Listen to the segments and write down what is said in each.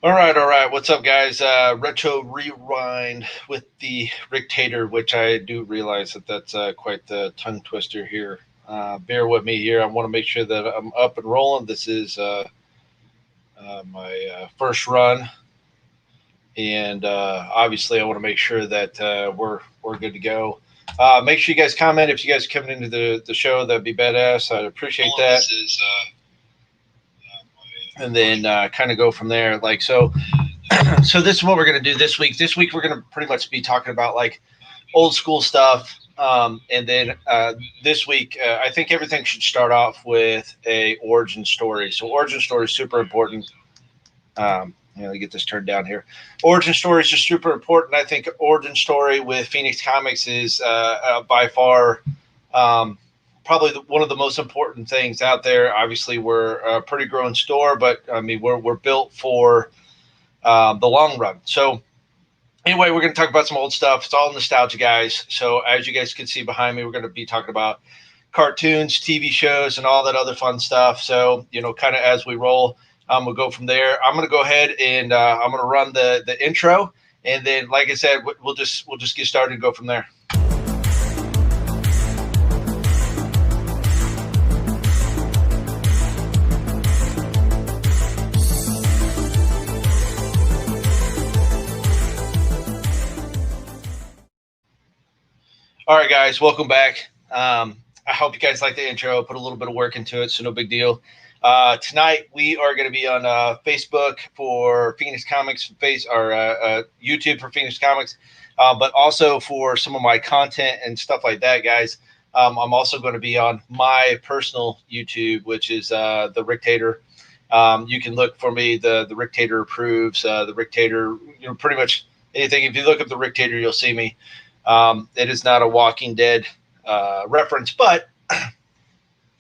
All right, all right. What's up, guys? Retro Rewind with the Ricktator, which I do realize that that's quite the tongue twister here. Bear with me here. I want to make sure that I'm up and rolling. This is my first run, and obviously, I want to make sure that we're good to go. Make sure you guys comment if you guys are coming into the show. That'd be badass. I'd appreciate that. This is And then kind of go from there. Like so, so this is what we're going to do this week. This week we're going to pretty much be talking about like old school stuff. And then this week, I think everything should start off with a origin story. So origin story is super important. Let me get this turned down here. Origin stories are super important. I think origin story with Fenix Comix is by far probably one of the most important things out there. Obviously, we're a pretty growing store, but I mean we're built for the long run. So anyway, we're going to talk about some old stuff. It's all nostalgia, guys. So as you guys can see behind me, we're going to be talking about cartoons, TV shows, and all that other fun stuff. So kind of as we roll, we'll go from there. I'm going to go ahead and I'm going to run the intro, and then, like I said, we'll just get started and go from there. All right, guys, welcome back. I hope you guys like the intro. Put a little bit of work into it, so no big deal. Tonight we are going to be on Facebook for Fenix Comix, YouTube for Fenix Comix, but also for some of my content and stuff like that, guys. I'm also going to be on my personal YouTube, which is the Ricktator. You can look for me. The Ricktator approves. The Ricktator, pretty much anything. If you look up the Ricktator, you'll see me. It is not a Walking Dead reference, but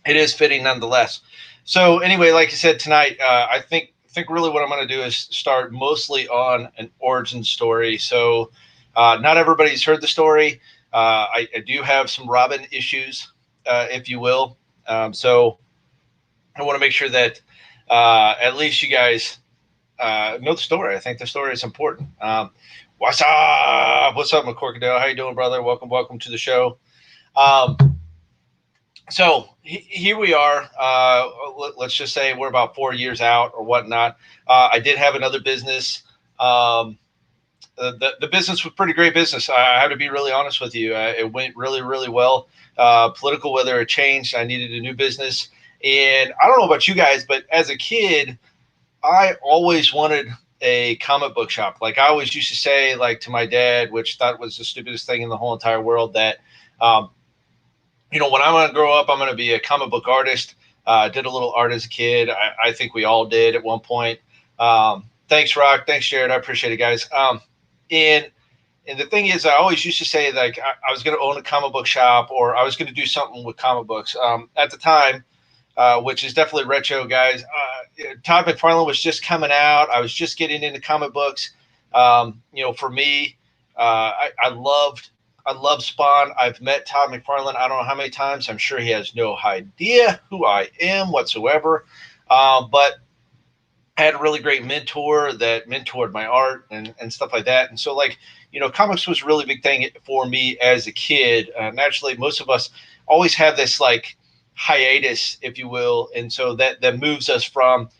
it is fitting nonetheless. So anyway, like I said tonight, I think really what I'm going to do is start mostly on an origin story. So not everybody's heard the story. I do have some Robin issues, if you will. So I want to make sure that at least you guys know the story. I think the story is important. What's up? What's up, McCorkadale? How you doing, brother? Welcome to the show. Um, so here we are. Let's just say we're about 4 years out or whatnot. I did have another business. The business was pretty great business. I have to be really honest with you. It went really, really well. Political weather had changed. I needed a new business. And I don't know about you guys, but as a kid, I always wanted a comic book shop. Like I always used to say, like to my dad, which thought was the stupidest thing in the whole entire world, that when I'm going to grow up, I'm going to be a comic book artist. I did a little art as a kid. I think we all did at one point. Thanks, Rock. Thanks, Jared. I appreciate it, guys. And and the thing is, I always used to say like I was going to own a comic book shop, or I was going to do something with comic books. At the time, which is definitely retro, guys. Todd McFarlane was just coming out. I was just getting into comic books. For me, I loved Spawn. I've met Todd McFarlane. I don't know how many times. I'm sure he has no idea who I am whatsoever. But I had a really great mentor that mentored my art and stuff like that. And so, like, comics was a really big thing for me as a kid. Naturally, most of us always have this like hiatus, if you will, and so that moves us from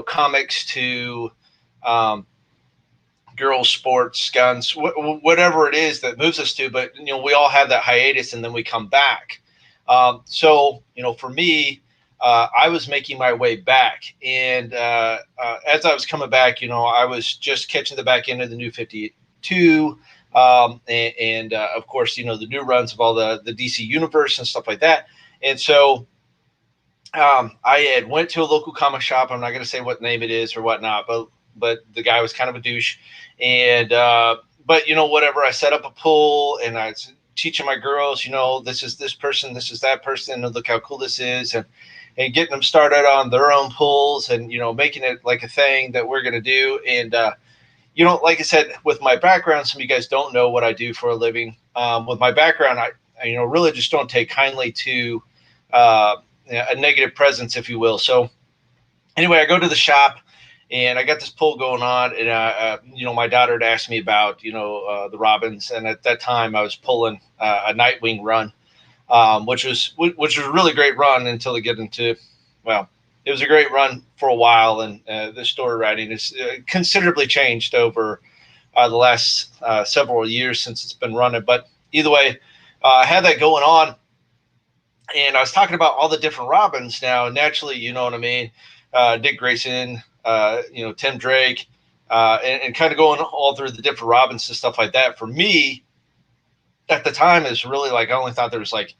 comics to um, girls, sports, guns, whatever it is that moves us to. But we all have that hiatus, and then we come back. So for me, I was making my way back, and as I was coming back, I was just catching the back end of the new 52. And of course, the new runs of all the DC universe and stuff like that. And so I had went to a local comic shop. I'm not going to say what name it is or whatnot, but the guy was kind of a douche. And but whatever. I set up a pool, and I was teaching my girls, this is this person, this is that person, and look how cool this is, and getting them started on their own pools, and making it like a thing that we're going to do. And like I said, with my background, some of you guys don't know what I do for a living. With my background, I really just don't take kindly to a negative presence, if you will. So anyway, I go to the shop, And I got this pull going on, and my daughter had asked me about the Robins, and at that time I was pulling a Nightwing run, which was a really great run until they get into, well, it was a great run for a while, and the story writing has considerably changed over the last several years since it's been running. But either way, I had that going on, and I was talking about all the different Robins. Now, naturally, you know what I mean, Dick Grayson, Tim Drake, and kind of going all through the different Robins and stuff like that. For me, at the time, is really like I only thought there was like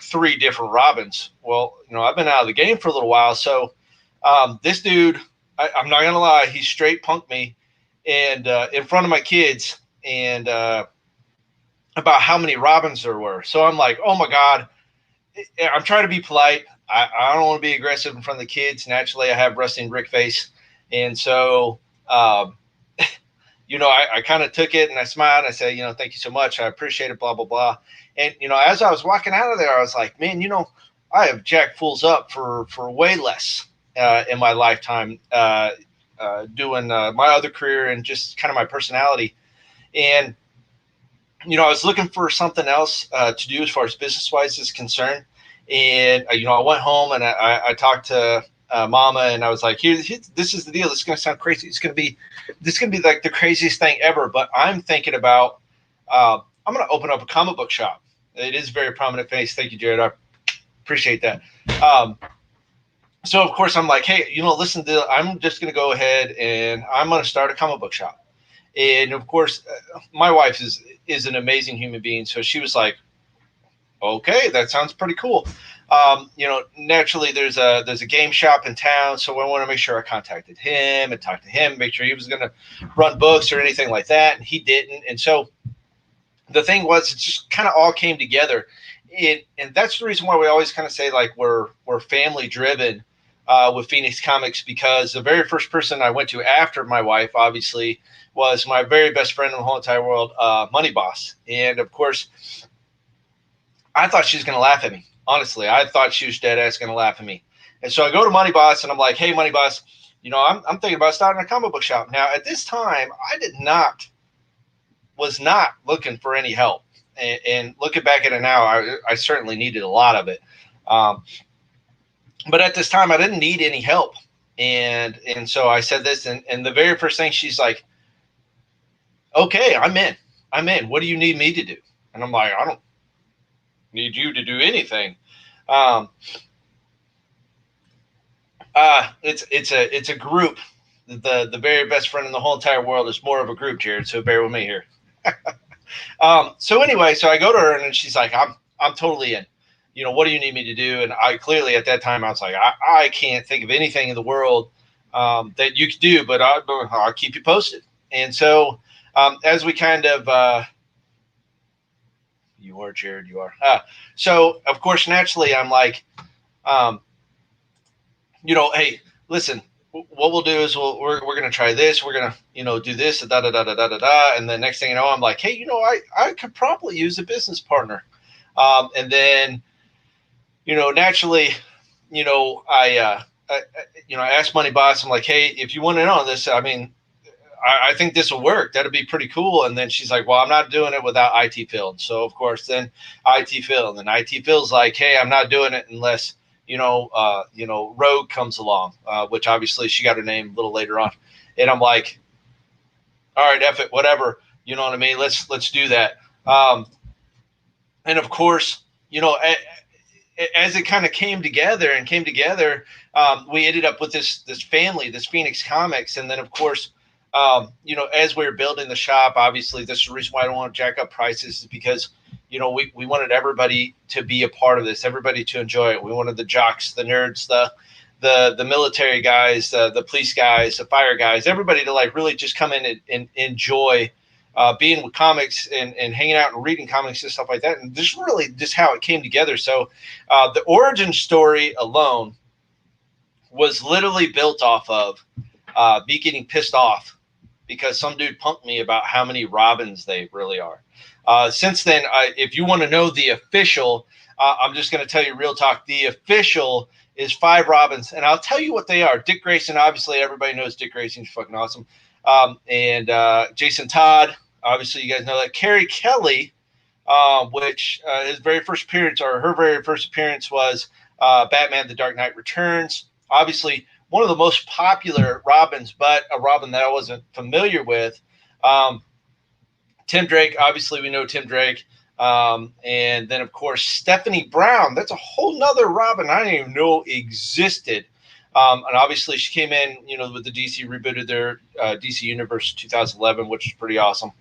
three different Robins. Well, I've been out of the game for a little while, so this dude, I'm not gonna lie, he straight punked me, and in front of my kids, and about how many Robins there were. So I'm like, oh my god, I'm trying to be polite. I don't want to be aggressive in front of the kids. Naturally, I have resting Rick face, and so I kind of took it and I smiled. And I said, thank you so much. I appreciate it, blah, blah, blah. And, as I was walking out of there, I was like, man, I have jacked fools up for way less in my lifetime doing my other career and just kind of my personality. And, I was looking for something else to do as far as business-wise is concerned. And, I went home and I talked to Mama, and I was like, this is the deal. This is going to sound crazy. This is going to be like the craziest thing ever. But I'm thinking about, I'm going to open up a comic book shop. It is very prominent face. Thank you, Jared. I appreciate that. So of course I'm like, hey, listen, I'm just going to go ahead and I'm going to start a comic book shop. And of course, my wife is an amazing human being. So she was like, okay, that sounds pretty cool. Naturally there's a game shop in town, so I want to make sure I contacted him and talked to him, make sure he was going to run books or anything like that, and he didn't. And so the thing was, it just kind of all came together, and that's the reason why we always kind of say like we're family driven with Fenix Comix, because the very first person I went to after my wife, obviously, was my very best friend in the whole entire world, Money Boss. And of course, I thought she was going to laugh at me. Honestly, I thought she was dead ass going to laugh at me. And so I go to Money Boss and I'm like, hey, Money Boss, I'm thinking about starting a comic book shop. Now, at this time, was not looking for any help. And looking back at it now, I certainly needed a lot of it. But at this time, I didn't need any help. And so I said this, and the very first thing she's like, okay, I'm in. What do you need me to do? And I'm like, I don't need you to do anything. It's a group. The very best friend in the whole entire world is more of a group, Jared. So bear with me here. So anyway, so I go to her and she's like, I'm totally in. What do you need me to do? And I clearly at that time I was like, I can't think of anything in the world that you could do, but I'll keep you posted. And so as we kind of you are, Jared, you are. So of course, naturally, I'm like, hey, listen, what we'll do is we're going to try this. We're going to, do this, da, da, da, da, da, da, da. And the next thing you know, I'm like, hey, I could probably use a business partner. And then, naturally, I asked Money Boss, I'm like, hey, if you want to know this, I mean, I think this will work. That'd be pretty cool. And then she's like, well, I'm not doing it without IT Phil. So of course, then IT Phil, and then IT Phil's like, hey, I'm not doing it unless, Rogue comes along, which obviously she got her name a little later on. And I'm like, all right, F it, whatever. You know what I mean? Let's do that. And of course, as it kind of came together, we ended up with this family, this Fenix Comix. And then of course, as we were building the shop, obviously this is the reason why I don't want to jack up prices, is because, we wanted everybody to be a part of this, everybody to enjoy it. We wanted the jocks, the nerds, the military guys, the police guys, the fire guys, everybody to like really just come in and enjoy being with comics and hanging out and reading comics and stuff like that. And this is really just how it came together. So the origin story alone was literally built off of me getting pissed off because some dude punked me about how many Robins they really are. Since then, if you want to know the official, I'm just going to tell you real talk. The official is 5 Robins, and I'll tell you what they are. Dick Grayson, obviously, everybody knows Dick Grayson's fucking awesome. And Jason Todd, obviously, you guys know that. Carrie Kelly, which his very first appearance, or her very first appearance, was Batman: The Dark Knight Returns. Obviously, one of the most popular Robins, but a Robin that I wasn't familiar with. Tim Drake, obviously, we know Tim Drake. And then, of course, Stephanie Brown. That's a whole nother Robin I didn't even know existed. And obviously, she came in, with the DC rebooted their DC Universe 2011, which is pretty awesome.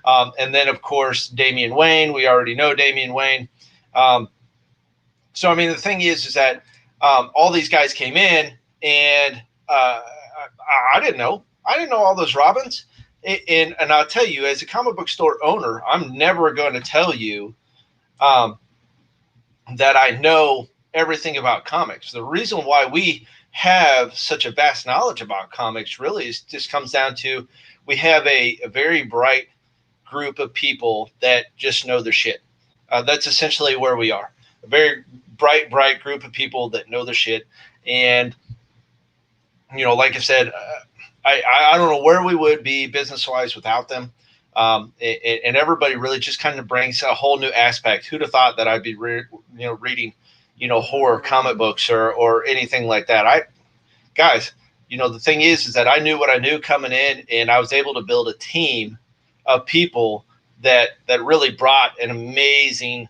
And then, of course, Damian Wayne. We already know Damian Wayne. So, I mean, the thing is that all these guys came in, and I didn't know. I didn't know all those Robins. And I'll tell you, as a comic book store owner, I'm never going to tell you that I know everything about comics. The reason why we have such a vast knowledge about comics really just comes down to we have a very bright group of people that just know their shit. That's essentially where we are. A very bright group of people that know their shit. And, like I said, I don't know where we would be business-wise without them. And everybody really just kind of brings a whole new aspect. Who'd have thought that I'd be reading, horror comic books or anything like that? Guys, the thing is that I knew what I knew coming in, and I was able to build a team of people that really brought an amazing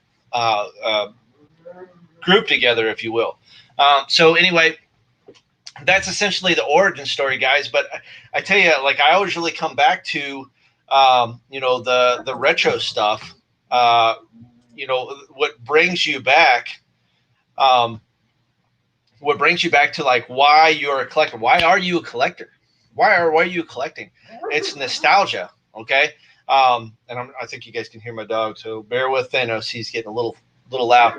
group together, if you will. So anyway, that's essentially the origin story, guys. But I tell you, like, I always really come back to, the retro stuff. What brings you back, to like why you're a collector. Why are you a collector? Why are you collecting? It's nostalgia, okay? And I think you guys can hear my dog, so bear with Thanos. He's getting a little loud.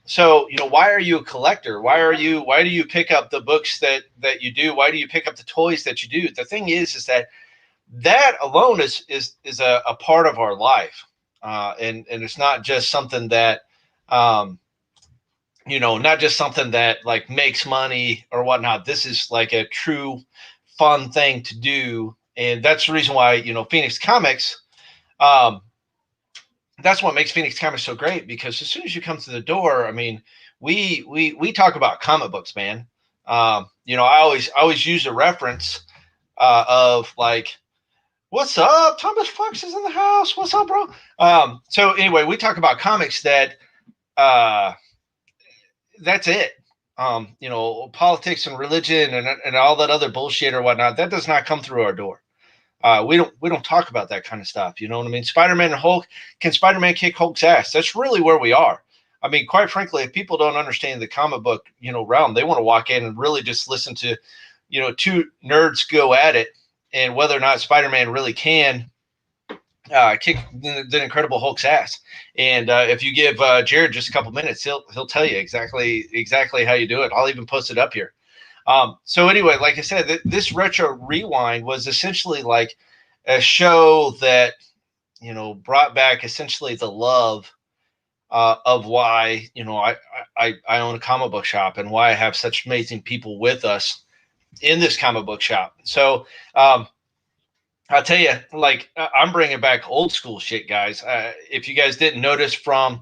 So, why are you a collector? Why do you pick up the books that you do? Why do you pick up the toys that you do? The thing is that alone is a part of our life. And it's not just something that, not just something that like makes money or whatnot. This is like a true fun thing to do. And that's the reason why, Fenix Comix, that's what makes Fenix Comix so great, because as soon as you come to the door, I mean, we talk about comic books, man. I always use a reference of like, what's up? Thomas Fox is in the house. What's up, bro? So anyway, we talk about comics that that's it. Politics and religion and all that other bullshit or whatnot, that does not come through our door. We don't talk about that kind of stuff. You know what I mean? Spider-Man and Hulk. Can Spider-Man kick Hulk's ass? That's really where we are. I mean, quite frankly, if people don't understand the comic book, realm, they want to walk in and really just listen to, two nerds go at it, and whether or not Spider-Man really can kick the Incredible Hulk's ass. And if you give Jared just a couple minutes, he'll tell you exactly how you do it. I'll even post it up here. So anyway, like I said, this Retro Rewind was essentially like a show that, brought back essentially the love of why, I own a comic book shop and why I have such amazing people with us in this comic book shop. So I'll tell you, like, I'm bringing back old school shit, guys. If you guys didn't notice from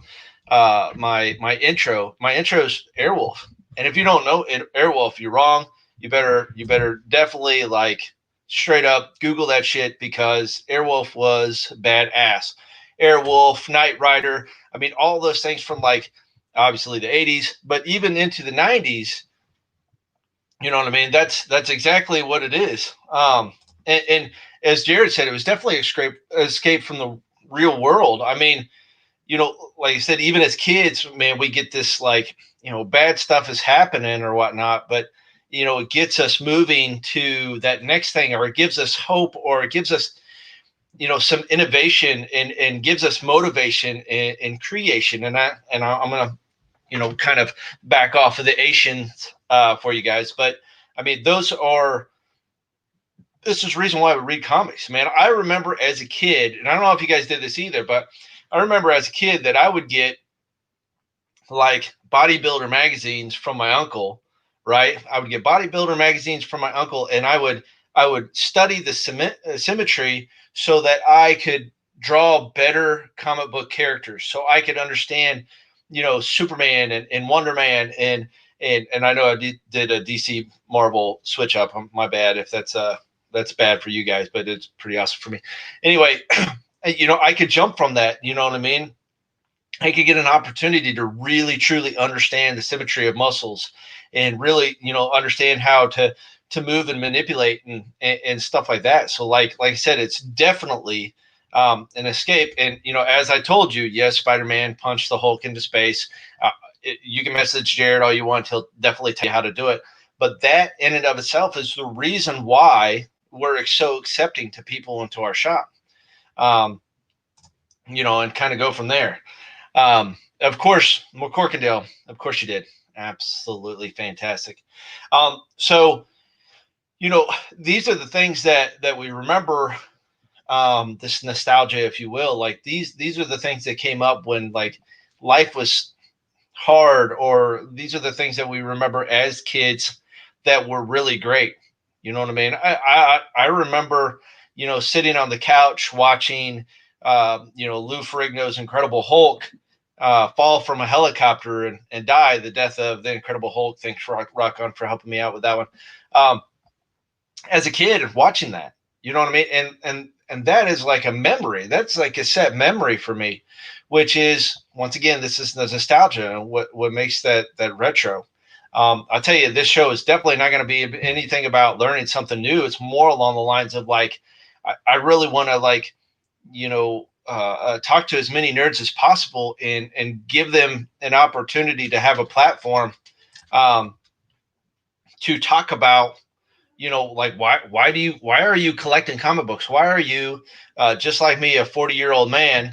my intro's Airwolf. And if you don't know Airwolf, you're wrong. You better definitely like straight up Google that shit, because Airwolf was badass. Airwolf, Knight Rider. I mean, all those things from like obviously the 80s, but even into the 90s. You know what I mean? That's exactly what it is. And as Jared said, it was definitely escape from the real world. I mean, like I said, even as kids, man, we get this like, bad stuff is happening or whatnot, but, it gets us moving to that next thing, or it gives us hope, or it gives us, some innovation and gives us motivation and creation. And I'm going to, kind of back off of the Asians for you guys. But I mean, this is the reason why we read comics, man. I remember as a kid, and I don't know if you guys did this either, but I remember as a kid that I would get like bodybuilder magazines from my uncle, right? I would get bodybuilder magazines from my uncle, and I would study the symmetry so that I could draw better comic book characters, so I could understand, Superman and Wonder Man and I know I did a DC Marvel switch up. My bad if that's bad for you guys, but it's pretty awesome for me. Anyway, I could jump from that. You know what I mean? I could get an opportunity to really truly understand the symmetry of muscles and really, understand how to move and manipulate and stuff like that. So like I said, it's definitely an escape. And as I told you, yes, Spider-Man punched the Hulk into space. You can message Jared all you want; he'll definitely tell you how to do it. But that in and of itself is the reason why we're so accepting to people into our shop. Um, and kind of go from there. Of course, McCorkindale. Of course you did. Absolutely fantastic. So these are the things that we remember. This nostalgia, if you will, like these are the things that came up when like life was hard, or these are the things that we remember as kids that were really great. You know what I mean? I remember sitting on the couch watching Lou Ferrigno's Incredible Hulk fall from a helicopter and die the death of the Incredible Hulk. Thanks, Rock On, for helping me out with that one. As a kid, watching that, you know what I mean, and that is like a memory. That's like a set memory for me, which is, once again, this is the nostalgia. What makes that retro. I'll tell you, this show is definitely not going to be anything about learning something new. It's more along the lines of like, I really want to like, talk to as many nerds as possible and give them an opportunity to have a platform to talk about, like why are you collecting comic books? Why are you just like me, a 40-year-old man,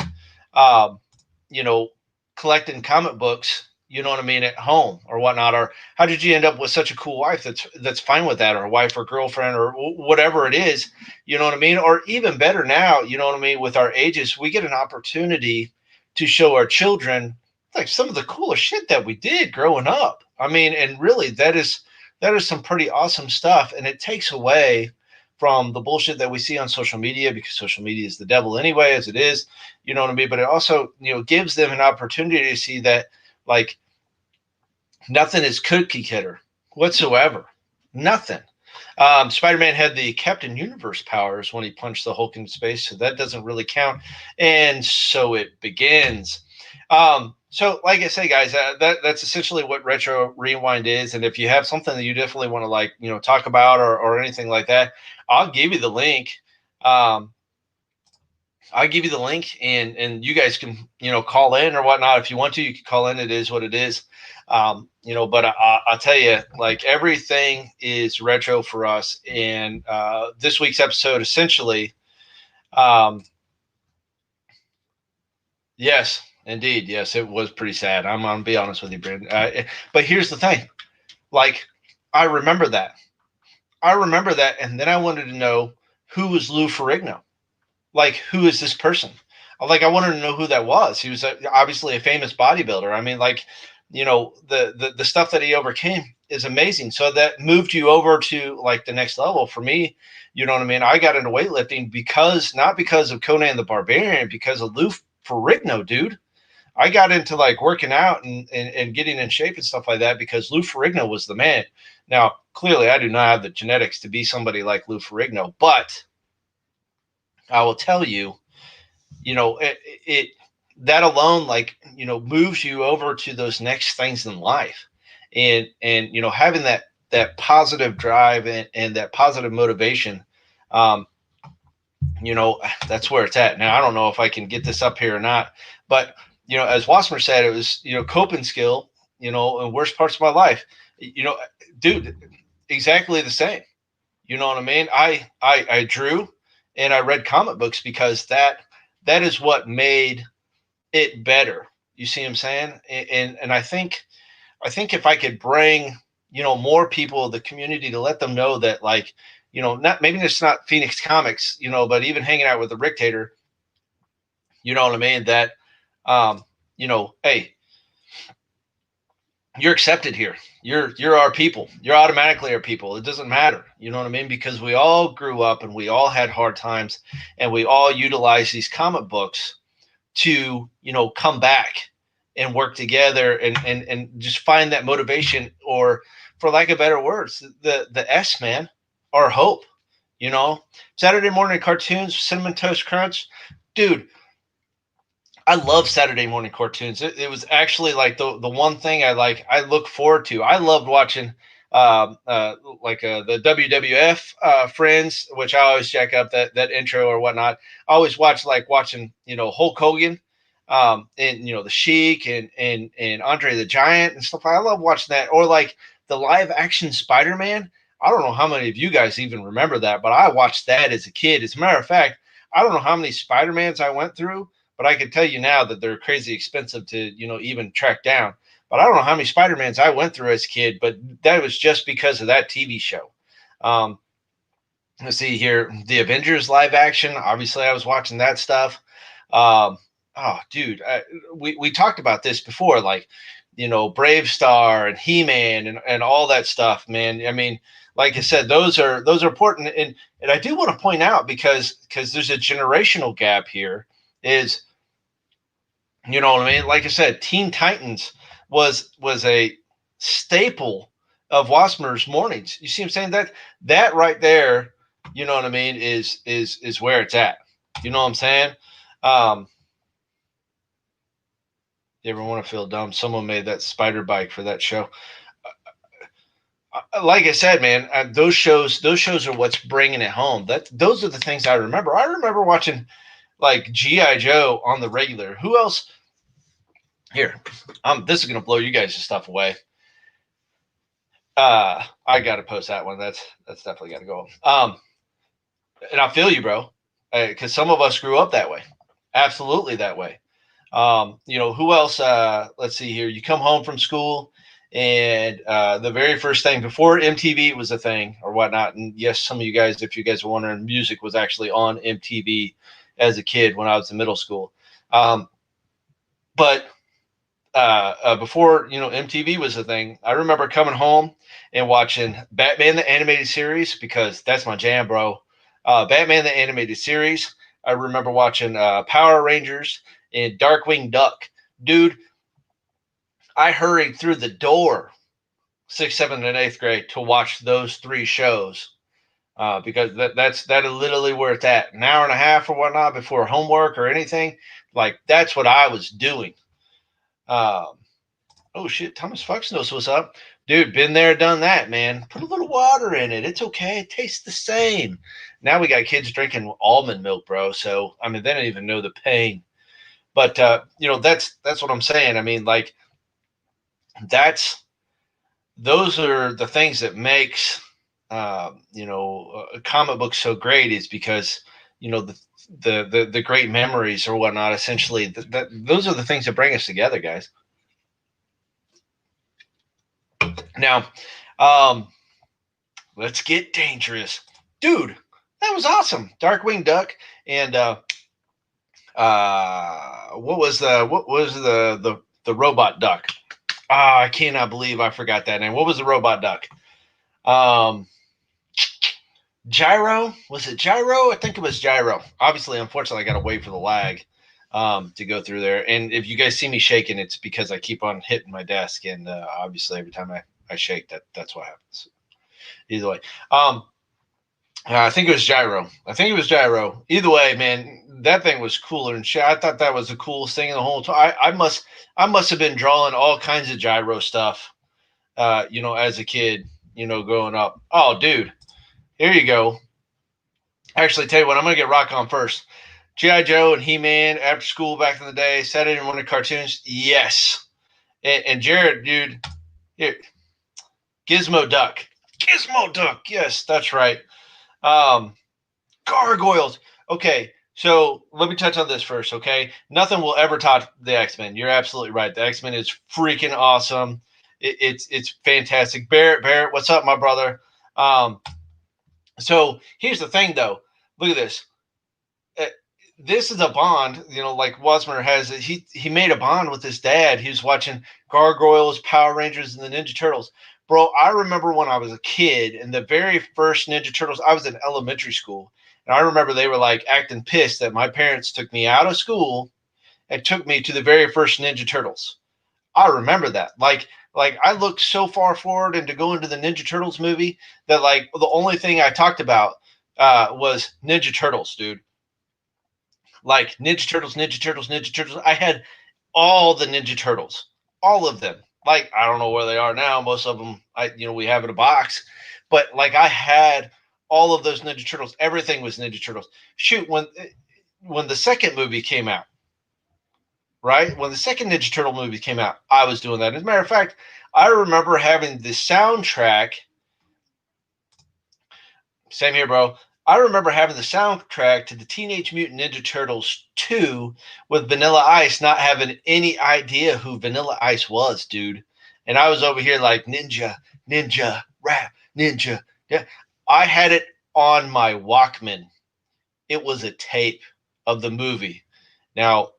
um, you know, collecting comic books, you know what I mean, at home or whatnot? Or how did you end up with such a cool wife that's fine with that, or a wife or girlfriend or whatever it is, you know what I mean? Or even better now, you know what I mean, with our ages, we get an opportunity to show our children like some of the coolest shit that we did growing up. I mean, and really that is some pretty awesome stuff. And it takes away from the bullshit that we see on social media, because social media is the devil anyway, as it is, you know what I mean? But it also, gives them an opportunity to see that like nothing is cookie cutter whatsoever. Nothing. Spider-Man had the Captain Universe powers when he punched the Hulk into space, so that doesn't really count. And so it begins. So, like I say, guys, that's essentially what Retro Rewind is. And if you have something that you definitely want to talk about or anything like that, I'll give you the link. Um, I'll give you the link, and you guys can call in or whatnot if you want to. You can call in. It is what it is. But I'll tell you, like, everything is retro for us. And this week's episode, essentially, um, yes, indeed, yes, it was pretty sad. I'm gonna be honest with you, Brandon. But here's the thing, like, I remember that. And then I wanted to know who was Lou Ferrigno. Like, who is this person? Like, I wanted to know who that was. He was obviously a famous bodybuilder. I mean, like, the stuff that he overcame is amazing. So that moved you over to like the next level for me. You know what I mean? I got into weightlifting not because of Conan the Barbarian, because of Lou Ferrigno, dude. I got into like working out and getting in shape and stuff like that because Lou Ferrigno was the man. Now, clearly, I do not have the genetics to be somebody like Lou Ferrigno, but I will tell you, it that alone, like, moves you over to those next things in life. And having that positive drive and that positive motivation, um, that's where it's at. Now, I don't know if I can get this up here or not, but, as Wasmer said, it was, coping skill, in worst parts of my life, dude, exactly the same. You know what I mean? I drew and I read comic books because that is what made it better. You see what I'm saying? And I think if I could bring, more people of the community to let them know that, like, not maybe it's not Fenix Comix, but even hanging out with the Ricktator, you know what I mean? That, hey, you're accepted here. You're our people. You're automatically our people. It doesn't matter. You know what I mean? Because we all grew up and we all had hard times and we all utilize these comic books to, come back and work together and just find that motivation, or for lack of better words, the S man, our hope, Saturday morning cartoons, Cinnamon Toast Crunch. Dude, I love Saturday morning cartoons. It was actually like the one thing I look forward to. I loved watching the WWF Friends, which I always check up that intro or whatnot. I always watching Hulk Hogan, and the Sheik and Andre the Giant and stuff. I love watching that, or like the live action Spider Man. I don't know how many of you guys even remember that, but I watched that as a kid. As a matter of fact, I don't know how many Spider Mans I went through, but I can tell you now that they're crazy expensive to even track down. But I don't know how many Spider-Mans I went through as a kid, but that was just because of that TV show. Um, let's see here, the Avengers live action. Obviously, I was watching that stuff. Oh, dude, we talked about this before, like Brave Star and He-Man and all that stuff, man. I mean, like I said, those are important, and I do want to point out because there's a generational gap here. Is You know what I mean? Like I said, Teen Titans was a staple of Wasmer's mornings. You see what I'm saying? That right there, you know what I mean, is where it's at. You know what I'm saying? Um, you ever want to feel dumb? Someone made that spider bike for that show. Like I said, man, those shows are what's bringing it home. Those are the things I remember. I remember watching like GI Joe on the regular. Who else? Here, this is gonna blow you guys' stuff away. I got to post that one. That's definitely got to go. And I feel you, bro, because some of us grew up that way, absolutely that way. Who else? Let's see here. You come home from school, and the very first thing before MTV was a thing or whatnot. And yes, some of you guys, if you guys are wondering, music was actually on MTV as a kid when I was in middle school. But before MTV was a thing, I remember coming home and watching Batman the animated series because that's my jam, bro. Batman the animated series. I remember watching Power Rangers and Darkwing Duck. Dude, I hurried through the door 6th, 7th, and 8th grade to watch those three shows because that is literally where it's at. An hour and a half or whatnot before homework or anything. Like that's what I was doing. Um, Oh shit, Thomas Fox knows what's up. Dude, been there, done that, man. Put a little water in it. It's okay. It tastes the same. Now we got kids drinking almond milk, bro. So I mean, they don't even know the pain. But that's what I'm saying. I mean, like that's those are the things that makes a comic book so great is because the great memories or whatnot. Essentially, those are the things that bring us together, guys. Now, um, let's get dangerous, dude. That was awesome. Darkwing Duck and what was the robot duck? Ah, I cannot believe I forgot that name. What was the robot duck? Um, Gyro? Was it Gyro? I think it was Gyro. Obviously, unfortunately, I got to wait for the lag to go through there. And if you guys see me shaking, it's because I keep on hitting my desk, and obviously, every time I shake, that's what happens. Either way, I think it was Gyro. I think it was Gyro. Either way, man, that thing was cooler and shit. I thought that was the coolest thing in the whole time. I must have been drawing all kinds of Gyro stuff, as a kid, growing up. Oh, dude, here you go. Actually, tell you what, I'm gonna get rock on first. GI Joe and He Man after school back in the day. Saturday morning cartoons, yes. And Jared, dude, here, Gizmo Duck, Gizmo Duck, yes, that's right. Um, Gargoyles. Okay, so let me touch on this first. Okay, nothing will ever top the X-Men. You're absolutely right. The X-Men is freaking awesome. It's fantastic. Barrett, what's up, my brother? So here's the thing, though. Look at this. this is a bond, like Wasmer has. He made a bond with his dad. He was watching Gargoyles, Power Rangers, and the Ninja Turtles. Bro, I remember when I was a kid and the very first Ninja Turtles, I was in elementary school. And I remember they were like acting pissed that my parents took me out of school and took me to the very first Ninja Turtles. I remember that. Like I looked so far forward into going to the Ninja Turtles movie that like the only thing I talked about was Ninja Turtles, dude. Like Ninja Turtles, Ninja Turtles, Ninja Turtles. I had all the Ninja Turtles, all of them. Like I don't know where they are now. Most of them, we have in a box. But like I had all of those Ninja Turtles. Everything was Ninja Turtles. Shoot, when the second movie came out, right? When the second Ninja Turtle movie came out, I was doing that. As a matter of fact, I remember having the soundtrack. Same here, bro. I remember having the soundtrack to the Teenage Mutant Ninja Turtles 2 with Vanilla Ice, not having any idea who Vanilla Ice was, dude. And I was over here like ninja, ninja, rap, ninja. Yeah. I had it on my Walkman. It was a tape of the movie. Now,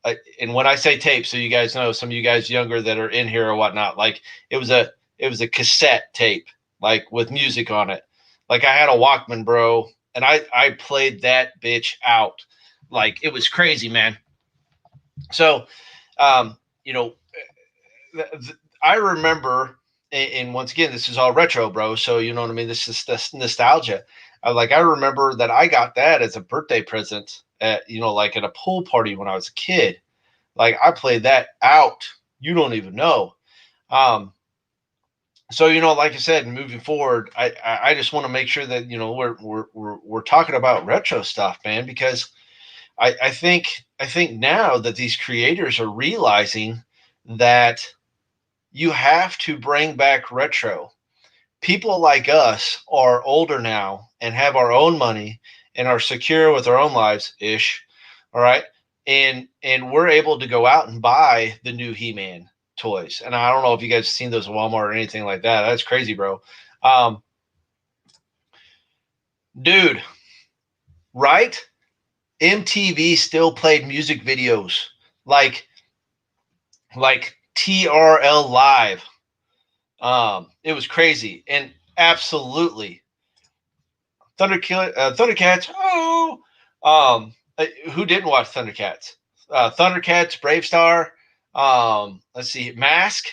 and when I say tape, so you guys know, some of you guys younger that are in here or whatnot, like it was a cassette tape, like with music on it. Like I had a Walkman, bro, and I played that bitch out. Like it was crazy, man. So, um, you know, I remember, and once again, this is all retro, bro. So you know what I mean. This is this nostalgia. Like I remember that I got that as a birthday present at like at a pool party when I was a kid. Like I played that out. You don't even know. Um, so like I said, moving forward, I just want to make sure that we're talking about retro stuff, man, because I think now that these creators are realizing that you have to bring back retro. People like us are older now and have our own money and are secure with our own lives ish. All right. And we're able to go out and buy the new He-Man toys. And I don't know if you guys have seen those at Walmart or anything like that. That's crazy, bro. Um, dude, right? MTV still played music videos like TRL Live. It was crazy. And absolutely Thundercats. Oh, who didn't watch Thundercats? Thundercats, Brave Star. Let's see, Mask.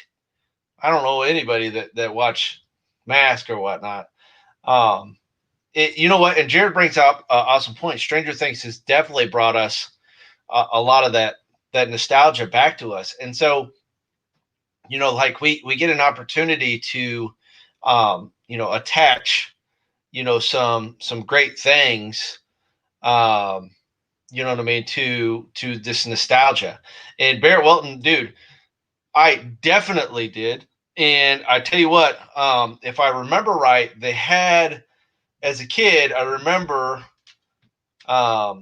I don't know anybody that watch Mask or whatnot. You know what? And Jared brings up awesome point. Stranger Things has definitely brought us a lot of that nostalgia back to us, and so like we get an opportunity to attach some great things, you know what I mean, to this nostalgia. And Barrett Welton, dude, I definitely did. And I tell you what, if I remember right, they had, as a kid, I remember, I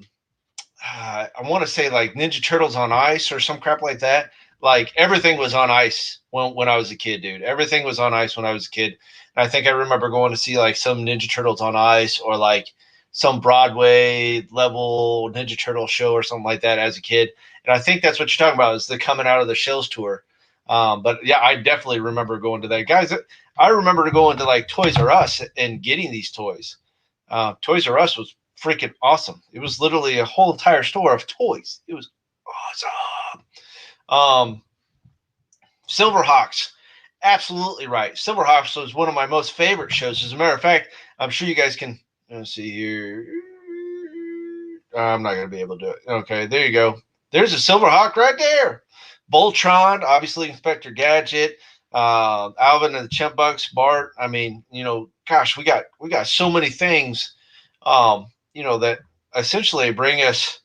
want to say like Ninja Turtles on Ice or some crap like that. Like everything was on ice when I was a kid, dude. Everything was on ice when I was a kid. And I think I remember going to see like some Ninja Turtles on Ice or like some Broadway level Ninja Turtle show or something like that as a kid. And I think that's what you're talking about is the coming out of the shells tour. But yeah, I definitely remember going to that. Guys, I remember going to like Toys R Us and getting these toys. Toys R Us was freaking awesome. It was literally a whole entire store of toys. It was awesome. Silverhawks, absolutely right. Silverhawks was one of my most favorite shows. As a matter of fact, I'm sure you guys can. Let's see here. I'm not going to be able to do it. Okay, there you go. There's a Silverhawk right there. Voltron, obviously Inspector Gadget, Alvin and the Chipmunks, Bart. I mean, gosh, we got so many things, that essentially bring us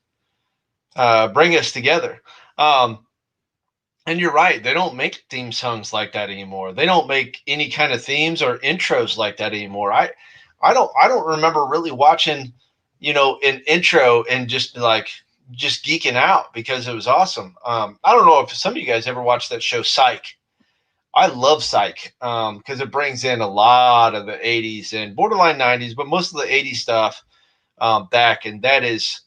together. And you're right. They don't make theme songs like that anymore. They don't make any kind of themes or intros like that anymore. I don't remember really watching, an intro and just geeking out because it was awesome. I don't know if some of you guys ever watched that show Psych. I love Psych because it brings in a lot of the 80s and borderline 90s, but most of the 80s stuff back. And that is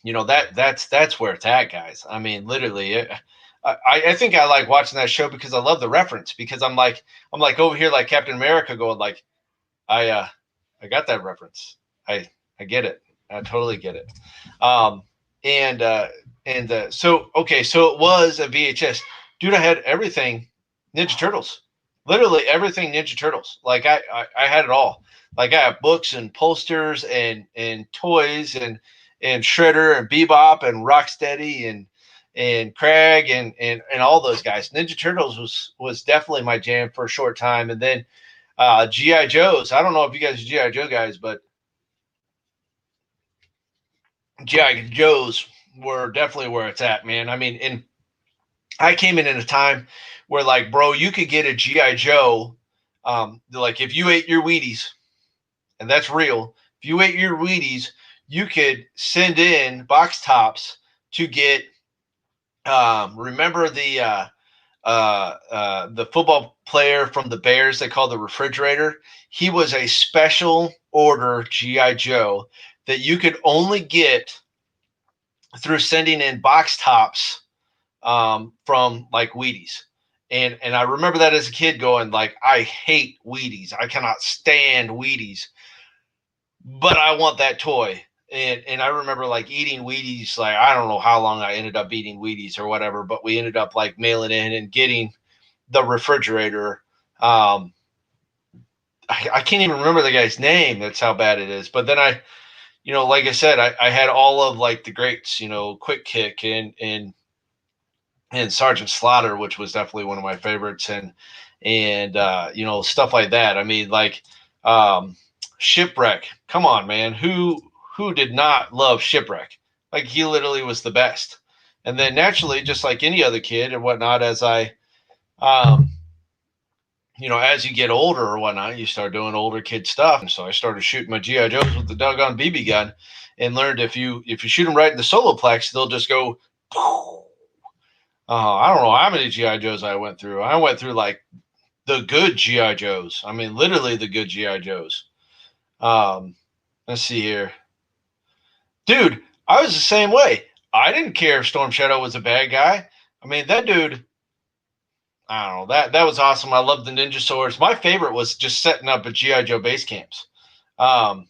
that's where it's at, guys. I mean, literally, I think I like watching that show because I love the reference. Because I'm like over here like Captain America going like I got that reference. I get it. I totally get it. Um, and so okay, so it was a VHS, dude. I had everything Ninja Turtles, literally everything Ninja Turtles. Like I had it all. Like I have books and posters and toys and Shredder and Bebop and Rocksteady and Craig and all those guys. Ninja Turtles was definitely my jam for a short time, and then GI Joes. I don't know if you guys are GI Joe guys, but GI Joes were definitely where it's at, man. I mean, and I came in a time where, like, bro, you could get a GI Joe. Like, if you ate your Wheaties, and that's real, if you ate your Wheaties, you could send in box tops to get. Remember the football player from the Bears they call the refrigerator? He was a special order GI Joe that you could only get through sending in box tops from like Wheaties. And I remember that as a kid going like, I hate Wheaties. I cannot stand Wheaties, but I want that toy. And I remember like eating Wheaties. Like, I don't know how long I ended up eating Wheaties or whatever, but we ended up like mailing in and getting the refrigerator. I can't even remember the guy's name. That's how bad it is. But then like I said, I had all of like the greats, Quick Kick and Sergeant Slaughter, which was definitely one of my favorites, and stuff like that. I mean, like Shipwreck. Come on, man. Who did not love Shipwreck? Like, he literally was the best. And then naturally, just like any other kid and whatnot, um, as you get older or whatnot, you start doing older kid stuff. And so I started shooting my GI Joes with the doggone BB gun, and learned if you shoot them right in the soloplex, they'll just go. I don't know how many GI Joes I went through. I went through like the good GI Joes. I mean, literally the good GI Joes. Let's see here, dude. I was the same way. I didn't care if Storm Shadow was a bad guy. I mean, that dude. I don't know. That was awesome. I loved the ninja swords. My favorite was just setting up at GI Joe base camps. Um,